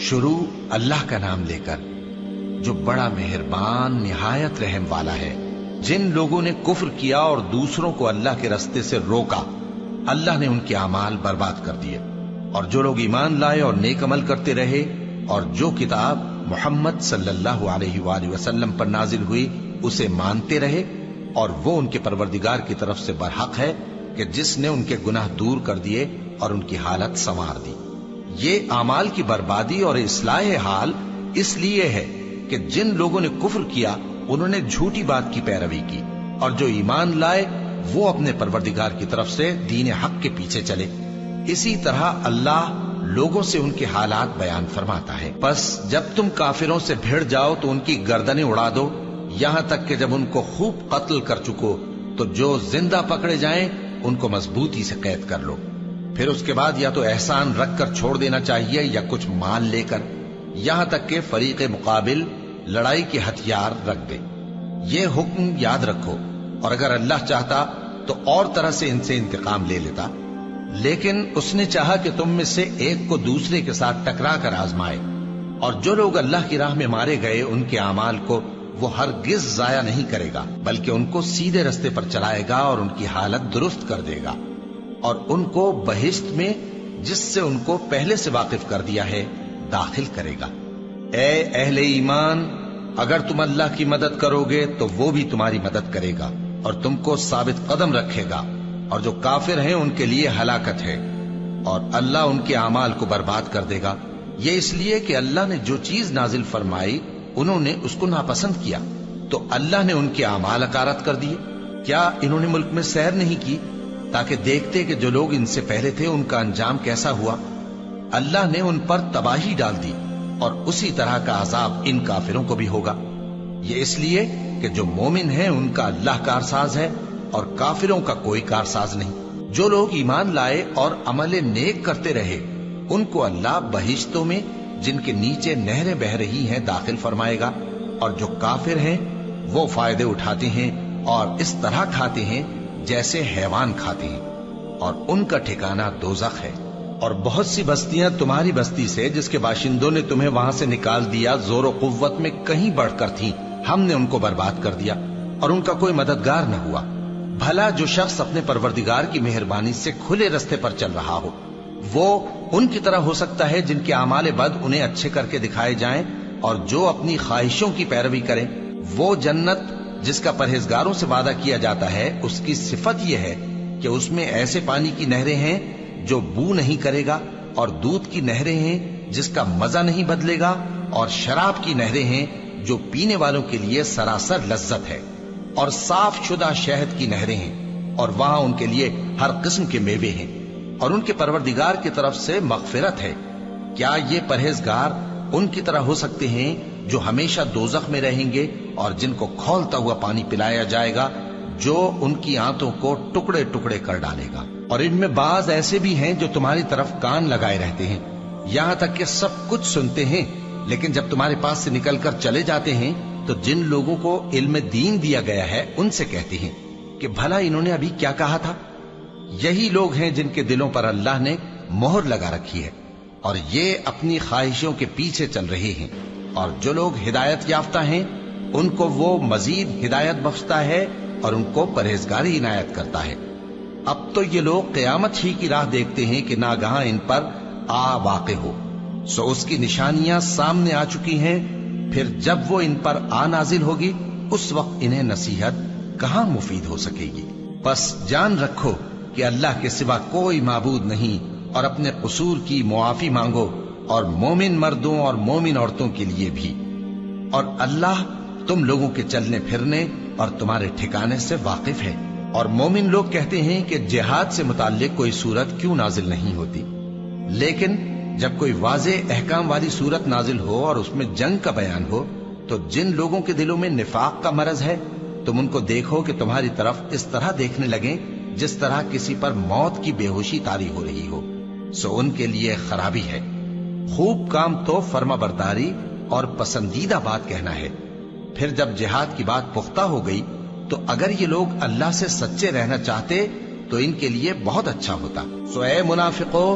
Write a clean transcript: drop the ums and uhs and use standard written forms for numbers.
شروع اللہ کا نام لے کر جو بڑا مہربان نہایت رحم والا ہے۔ جن لوگوں نے کفر کیا اور دوسروں کو اللہ کے رستے سے روکا، اللہ نے ان کے اعمال برباد کر دیے، اور جو لوگ ایمان لائے اور نیک عمل کرتے رہے اور جو کتاب محمد صلی اللہ علیہ وآلہ وسلم پر نازل ہوئی اسے مانتے رہے، اور وہ ان کے پروردگار کی طرف سے برحق ہے کہ جس نے ان کے گناہ دور کر دیے اور ان کی حالت سنوار دی۔ یہ اعمال کی بربادی اور اصلاح حال اس لیے ہے کہ جن لوگوں نے کفر کیا انہوں نے جھوٹی بات کی پیروی کی، اور جو ایمان لائے وہ اپنے پروردگار کی طرف سے دین حق کے پیچھے چلے۔ اسی طرح اللہ لوگوں سے ان کے حالات بیان فرماتا ہے۔ پس جب تم کافروں سے بھیڑ جاؤ تو ان کی گردنیں اڑا دو، یہاں تک کہ جب ان کو خوب قتل کر چکو تو جو زندہ پکڑے جائیں ان کو مضبوطی سے قید کر لو۔ پھر اس کے بعد یا تو احسان رکھ کر چھوڑ دینا چاہیے یا کچھ مال لے کر، یہاں تک کہ فریق مقابل لڑائی کے ہتھیار رکھ دے۔ یہ حکم یاد رکھو، اور اگر اللہ چاہتا تو اور طرح سے ان سے انتقام لے لیتا، لیکن اس نے چاہا کہ تم میں سے ایک کو دوسرے کے ساتھ ٹکرا کر آزمائے۔ اور جو لوگ اللہ کی راہ میں مارے گئے ان کے اعمال کو وہ ہرگز ضائع نہیں کرے گا، بلکہ ان کو سیدھے رستے پر چلائے گا اور ان کی حالت درست کر دے گا، اور ان کو بہشت میں جس سے ان کو پہلے سے واقف کر دیا ہے داخل کرے گا۔ اے اہل ایمان، اگر تم اللہ کی مدد کرو گے تو وہ بھی تمہاری مدد کرے گا اور تم کو ثابت قدم رکھے گا، اور جو کافر ہیں ان کے لیے ہلاکت ہے، اور اللہ ان کے اعمال کو برباد کر دے گا۔ یہ اس لیے کہ اللہ نے جو چیز نازل فرمائی انہوں نے اس کو ناپسند کیا، تو اللہ نے ان کے اعمال اکارت کر دیے۔ کیا انہوں نے ملک میں سیر نہیں کی تاکہ دیکھتے کہ جو لوگ ان سے پہلے تھے ان کا انجام کیسا ہوا؟ اللہ نے ان پر تباہی ڈال دی، اور اسی طرح کا عذاب ان کافروں کو بھی ہوگا۔ یہ اس لیے کہ جو مومن ہیں ان کا اللہ کارساز ہے اور کافروں کا کوئی کارساز نہیں۔ جو لوگ ایمان لائے اور عمل نیک کرتے رہے ان کو اللہ بہشتوں میں جن کے نیچے نہریں بہ رہی ہیں داخل فرمائے گا، اور جو کافر ہیں وہ فائدے اٹھاتے ہیں اور اس طرح کھاتے ہیں جیسے حیوان کھاتے ہیں، اور ان کا ٹھکانہ دوزخ ہے۔ اور بہت سی بستیاں تمہاری بستی سے جس کے باشندوں نے تمہیں وہاں سے نکال دیا زور و قوت میں کہیں بڑھ کر تھیں، ہم نے ان کو برباد کر دیا اور ان کا کوئی مددگار نہ ہوا۔ بھلا جو شخص اپنے پروردگار کی مہربانی سے کھلے رستے پر چل رہا ہو وہ ان کی طرح ہو سکتا ہے جن کے اعمال بد انہیں اچھے کر کے دکھائے جائیں، اور جو اپنی خواہشوں کی پیروی کریں وہ جنت جس کا پرہیزگاروں سے وعدہ کیا جاتا ہے اس کی صفت یہ ہے کہ اس میں ایسے پانی کی نہریں ہیں جو بو نہیں کرے گا، اور دودھ کی نہریں ہیں جس کا مزہ نہیں بدلے گا، اور شراب کی نہریں ہیں جو پینے والوں کے لیے سراسر لذت ہے، اور صاف شدہ شہد کی نہریں ہیں، اور وہاں ان کے لیے ہر قسم کے میوے ہیں، اور ان کے پروردگار کی طرف سے مغفرت ہے۔ کیا یہ پرہیزگار ان کی طرح ہو سکتے ہیں جو ہمیشہ دوزخ میں رہیں گے اور جن کو کھولتا ہوا پانی پلایا جائے گا جو ان کی آنتوں کو ٹکڑے ٹکڑے کر ڈالے گا؟ اور ان میں بعض ایسے بھی ہیں جو تمہاری طرف کان لگائے رہتے ہیں، یہاں تک کہ سب کچھ سنتے ہیں، لیکن جب تمہارے پاس سے نکل کر چلے جاتے ہیں تو جن لوگوں کو علم دین دیا گیا ہے ان سے کہتے ہیں کہ بھلا انہوں نے ابھی کیا کہا تھا؟ یہی لوگ ہیں جن کے دلوں پر اللہ نے مہر لگا رکھی ہے اور یہ اپنی خواہشوں کے پیچھے چل رہے ہیں، اور جو لوگ ہدایت یافتہ ہیں ان کو وہ مزید ہدایت بخشتا ہے اور ان کو پرہیزگاری عنایت کرتا ہے۔ اب تو یہ لوگ قیامت ہی کی راہ دیکھتے ہیں کہ ناگہاں ان پر آ واقع ہو، سو اس کی نشانیاں سامنے آ چکی ہیں، پھر جب وہ ان پر آ نازل ہوگی اس وقت انہیں نصیحت کہاں مفید ہو سکے گی۔ بس جان رکھو کہ اللہ کے سوا کوئی معبود نہیں، اور اپنے قصور کی معافی مانگو، اور مومن مردوں اور مومن عورتوں کے لیے بھی، اور اللہ تم لوگوں کے چلنے پھرنے اور تمہارے ٹھکانے سے واقف ہے۔ اور مومن لوگ کہتے ہیں کہ جہاد سے متعلق کوئی سورت کیوں نازل نہیں ہوتی، لیکن جب کوئی واضح احکام والی سورت نازل ہو اور اس میں جنگ کا بیان ہو تو جن لوگوں کے دلوں میں نفاق کا مرض ہے تم ان کو دیکھو کہ تمہاری طرف اس طرح دیکھنے لگیں جس طرح کسی پر موت کی بے ہوشی طاری ہو رہی ہو، سو ان کے لیے خرابی ہے۔ خوب کام تو فرما برداری اور پسندیدہ بات کہنا ہے۔ پھر جب جہاد کی بات پختہ ہو گئی تو اگر یہ لوگ اللہ سے سچے رہنا چاہتے تو ان کے لیے بہت اچھا ہوتا۔ سو اے منافقو،